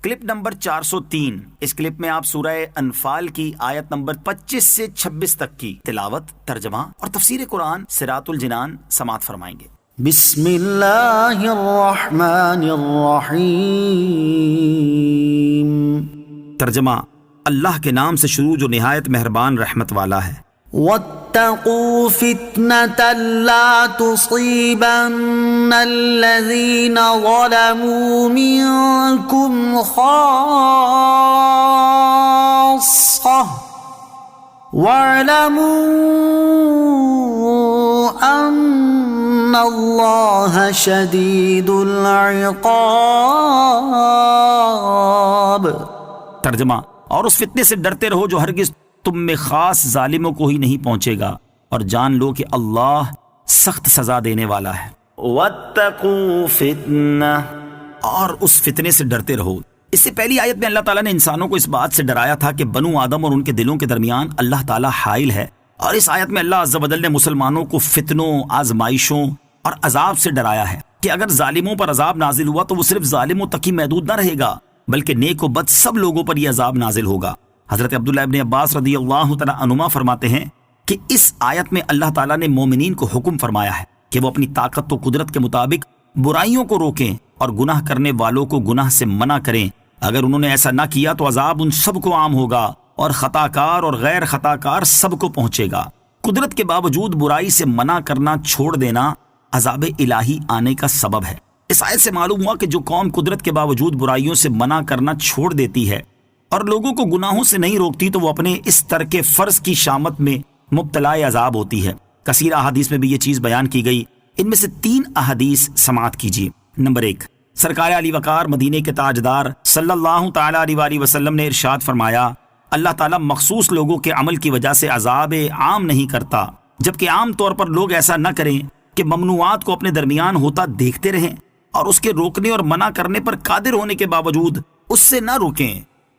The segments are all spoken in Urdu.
Clip number 403۔ اس کلپ میں آپ سورہ انفال کی آیت نمبر 25 سے 26 تک کی تلاوت، ترجمہ اور تفسیر قرآن صراط الجنان سماعت فرمائیں گے۔ بسم اللہ الرحمن الرحیم۔ ترجمہ، اللہ کے نام سے شروع جو نہایت مہربان رحمت والا ہے۔ واتقوا فتنة لا تصيبن الذين ظلموا منكم خاصة واعلموا أن الله شديد العقاب۔ ترجمہ، اور اس فتنے سے ڈرتے رہو جو ہرگز تم میں خاص ظالموں کو ہی نہیں پہنچے گا، اور جان لو کہ اللہ سخت سزا دینے والا ہے۔ واتقوا فتنة، اور اس فتنے سے ڈرتے رہو۔ اس سے پہلی آیت میں اللہ تعالیٰ نے انسانوں کو اس بات سے ڈرایا تھا کہ بنو آدم اور ان کے دلوں کے درمیان اللہ تعالیٰ حائل ہے، اور اس آیت میں اللہ عز و جل نے مسلمانوں کو فتنوں، آزمائشوں اور عذاب سے ڈرایا ہے کہ اگر ظالموں پر عذاب نازل ہوا تو وہ صرف ظالموں تک ہی محدود نہ رہے گا، بلکہ نیک و بد سب لوگوں پر یہ عذاب نازل ہوگا۔ حضرت عبداللہ ابن عباس رضی اللہ تعالیٰ عنہما فرماتے ہیں کہ اس آیت میں اللہ تعالیٰ نے مومنین کو حکم فرمایا ہے کہ وہ اپنی طاقت و قدرت کے مطابق برائیوں کو روکیں اور گناہ کرنے والوں کو گناہ سے منع کریں۔ اگر انہوں نے ایسا نہ کیا تو عذاب ان سب کو عام ہوگا، اور خطا کار اور غیر خطا کار سب کو پہنچے گا۔ قدرت کے باوجود برائی سے منع کرنا چھوڑ دینا عذاب الہی آنے کا سبب ہے۔ اس آیت سے معلوم ہوا کہ جو قوم قدرت کے باوجود برائیوں سے منع کرنا چھوڑ دیتی ہے اور لوگوں کو گناہوں سے نہیں روکتی تو وہ اپنے اس ترک فرض کی شامت میں مبتلا عذاب ہوتی ہے۔ کثیر احادیث میں بھی یہ چیز بیان کی گئی، ان میں سے 3 احادیث سماعت کیجیے۔ نمبر 1، سرکار علی وقار مدینے کے تاجدار صلی اللہ تعالیٰ علیہ وآلہ وسلم نے ارشاد فرمایا، اللہ تعالیٰ مخصوص لوگوں کے عمل کی وجہ سے عذاب عام نہیں کرتا، جبکہ عام طور پر لوگ ایسا نہ کریں کہ ممنوعات کو اپنے درمیان ہوتا دیکھتے رہیں اور اس کے روکنے اور منع کرنے پر قادر ہونے کے باوجود اس سے نہ روکیں،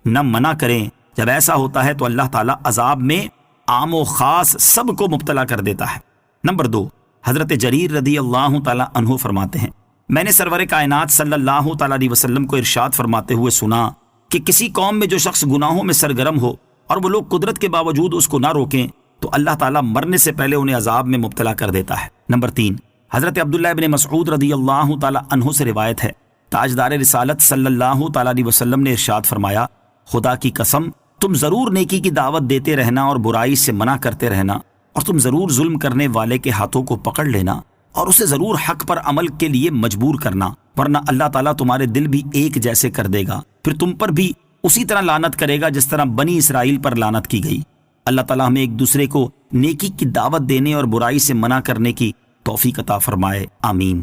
نہ منع کریں۔ جب ایسا ہوتا ہے تو اللہ تعالیٰ عذاب میں عام و خاص سب کو مبتلا کر دیتا ہے۔ نمبر 2، حضرت جریر رضی اللہ تعالیٰ عنہ فرماتے ہیں، میں نے سرور کائنات صلی اللہ تعالیٰ علیہ وسلم کو ارشاد فرماتے ہوئے سنا کہ کسی قوم میں جو شخص گناہوں میں سرگرم ہو اور وہ لوگ قدرت کے باوجود اس کو نہ روکیں تو اللہ تعالیٰ مرنے سے پہلے انہیں عذاب میں مبتلا کر دیتا ہے۔ نمبر 3، حضرت عبداللہ ابن مسعود رضی اللہ تعالیٰ عنہ سے روایت ہے، تاجدار رسالت صلی اللہ تعالیٰ علیہ وسلم نے ارشاد فرمایا، خدا کی قسم تم ضرور نیکی کی دعوت دیتے رہنا اور برائی سے منع کرتے رہنا، اور تم ضرور ظلم کرنے والے کے ہاتھوں کو پکڑ لینا اور اسے ضرور حق پر عمل کے لیے مجبور کرنا، ورنہ اللہ تعالیٰ تمہارے دل بھی ایک جیسے کر دے گا، پھر تم پر بھی اسی طرح لعنت کرے گا جس طرح بنی اسرائیل پر لعنت کی گئی۔ اللہ تعالیٰ ہمیں ایک دوسرے کو نیکی کی دعوت دینے اور برائی سے منع کرنے کی توفیق عطا فرمائے، آمین۔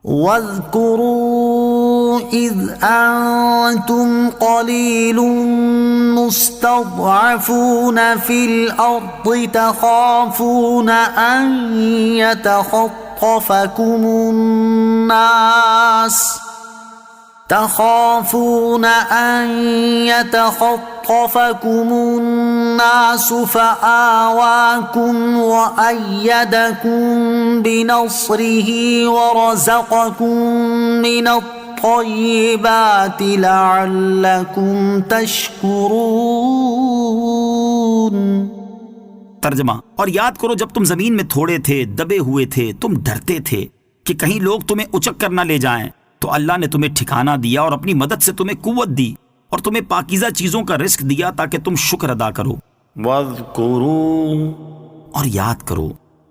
واذکروا اذ انتم قلیل مستضعفون فی الارض تخافون ان يتخطفكم الناس فآواكم وأيدكم بنصره ورزقكم من الطيبات لعلكم تشكرون۔ ترجمہ، اور یاد کرو جب تم زمین میں تھوڑے تھے، دبے ہوئے تھے، تم ڈرتے تھے کہ کہیں لوگ تمہیں اچک کر نہ لے جائیں، تو اللہ نے تمہیں ٹھکانہ دیا اور اپنی مدد سے تمہیں قوت دی اور تمہیں پاکیزہ چیزوں کا رزق دیا تاکہ تم شکر ادا کرو۔ واذکروا، اور یاد کرو۔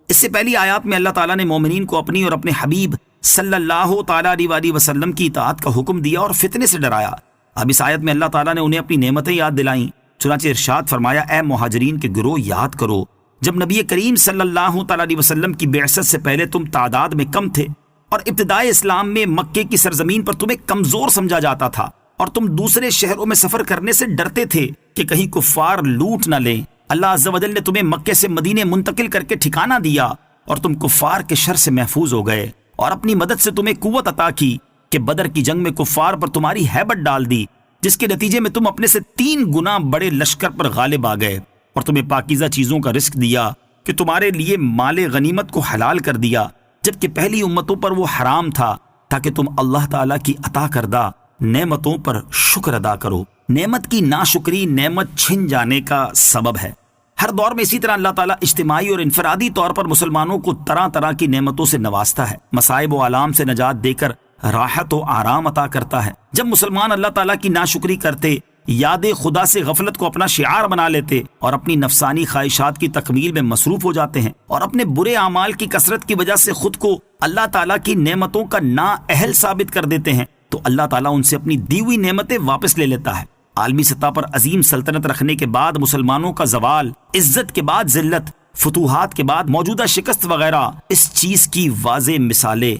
اس سے پہلی آیات میں اللہ تعالیٰ نے مومنین کو اپنی اور اپنے حبیب صلی اللہ تعالیٰ علیہ وآلہ وسلم کی اطاعت کا حکم دیا اور فتنے سے ڈرایا۔ اب اس آیت میں اللہ تعالیٰ نے انہیں اپنی نعمتیں یاد دلائیں، چنانچہ ارشاد فرمایا، اے مہاجرین کے گروہ یاد کرو جب نبی کریم صلی اللہ تعالیٰ علیہ وسلم کی بعثت سے پہلے تم تعداد میں کم تھے اور ابتدائی اسلام میں مکے کی سرزمین پر تمہیں کمزور سمجھا جاتا تھا، اور تم دوسرے شہروں میں سفر کرنے سے ڈرتے تھے کہ کہیں کفار لوٹ نہ لیں۔ اللہ عز و جل نے تمہیں مکے سے مدینے منتقل کر کے ٹھکانہ دیا اور تم کفار کے شر سے محفوظ ہو گئے، اور اپنی مدد سے تمہیں قوت عطا کی کہ بدر کی جنگ میں کفار پر تمہاری ہیبت ڈال دی، جس کے نتیجے میں تم اپنے سے 3 گنا بڑے لشکر پر غالب آ گئے، اور تمہیں پاکیزہ چیزوں کا رزق دیا کہ تمہارے لیے مال غنیمت کو حلال کر دیا، جبکہ پہلی امتوں پر وہ حرام تھا، تاکہ تم اللہ تعالیٰ کی عطا کردہ نعمتوں پر شکر ادا کرو۔ نعمت کی ناشکری نعمت چھن جانے کا سبب ہے۔ ہر دور میں اسی طرح اللہ تعالیٰ اجتماعی اور انفرادی طور پر مسلمانوں کو طرح طرح کی نعمتوں سے نوازتا ہے، مصائب و آلام سے نجات دے کر راحت و آرام عطا کرتا ہے۔ جب مسلمان اللہ تعالیٰ کی ناشکری کرتے، یاد خدا سے غفلت کو اپنا شعار بنا لیتے اور اپنی نفسانی خواہشات کی تکمیل میں مصروف ہو جاتے ہیں اور اپنے برے اعمال کی کثرت کی وجہ سے خود کو اللہ تعالیٰ کی نعمتوں کا نااہل ثابت کر دیتے ہیں، تو اللہ تعالیٰ ان سے اپنی دی ہوئی نعمتیں واپس لے لیتا ہے۔ عالمی سطح پر عظیم سلطنت رکھنے کے بعد مسلمانوں کا زوال، عزت کے بعد ذلت، فتوحات کے بعد موجودہ شکست وغیرہ اس چیز کی واضح مثالیں